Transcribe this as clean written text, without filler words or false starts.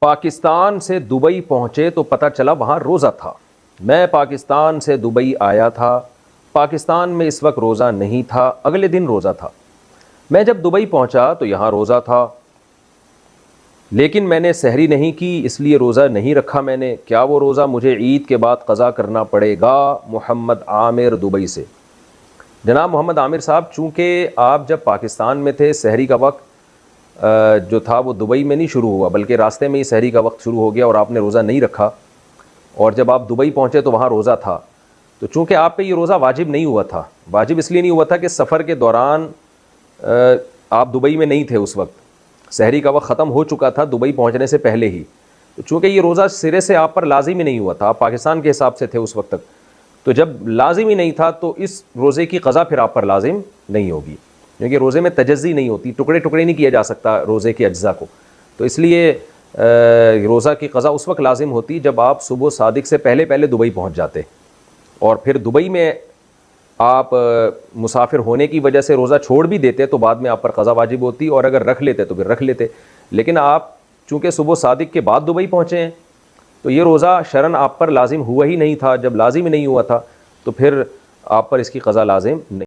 पाकिस्तान से दुबई पहुँचे तो पता चला वहाँ रोज़ा था। मैं पाकिस्तान से दुबई आया था, पाकिस्तान में इस वक्त रोज़ा नहीं था, अगले दिन रोज़ा था। मैं जब दुबई पहुँचा तो यहाँ रोज़ा था, लेकिन मैंने सहरी नहीं की, इसलिए रोज़ा नहीं रखा मैंने। क्या वो रोज़ा मुझे ईद के बाद क़ज़ा करना पड़ेगा? मोहम्मद आमिर दुबई से। जनाब मोहम्मद आमिर साहब, चूँकि आप जब पाकिस्तान में थे, सहरी का वक्त जो था वो दुबई में नहीं शुरू हुआ, बल्कि रास्ते में ही सहरी का वक्त शुरू हो गया और आपने रोज़ा नहीं रखा, और जब आप दुबई पहुँचे तो वहाँ रोज़ा था। तो चूँकि आप पे ये रोज़ा वाजिब नहीं हुआ था, वाजिब इसलिए नहीं हुआ था कि सफ़र के दौरान आप दुबई में नहीं थे, उस वक्त सहरी का वक्त ख़त्म हो चुका था दुबई पहुँचने से पहले ही। तो चूँकि ये रोज़ा सिरे से आप पर लाजिम ही नहीं हुआ था, आप पाकिस्तान के हिसाब से थे उस वक्त तक, तो जब लाजिम ही नहीं था तो इस रोज़े की क़ज़ा फिर आप पर लाजिम नहीं होगी, क्योंकि रोज़े में तजज़ी नहीं होती, टुकड़े टुकड़े नहीं किया जा सकता रोज़े के अज्ज़ा को। तो इसलिए रोज़ा की क़ज़ा उस वक्त लाजिम होती जब आप सुबह सादिक से पहले पहले दुबई पहुँच जाते, और फिर दुबई में आप मुसाफिर होने की वजह से रोज़ा छोड़ भी देते तो बाद में आप पर क़ज़ा वाजिब होती, और अगर रख लेते तो फिर रख लेते। लेकिन आप चूँकि सुबह सादिक के बाद दुबई पहुँचे हैं, तो ये रोज़ा शरन आप पर लाजिम हुआ ही नहीं था। जब लाजिम ही नहीं हुआ था तो फिर आप पर इसकी क़ज़ा लाजिम नहीं।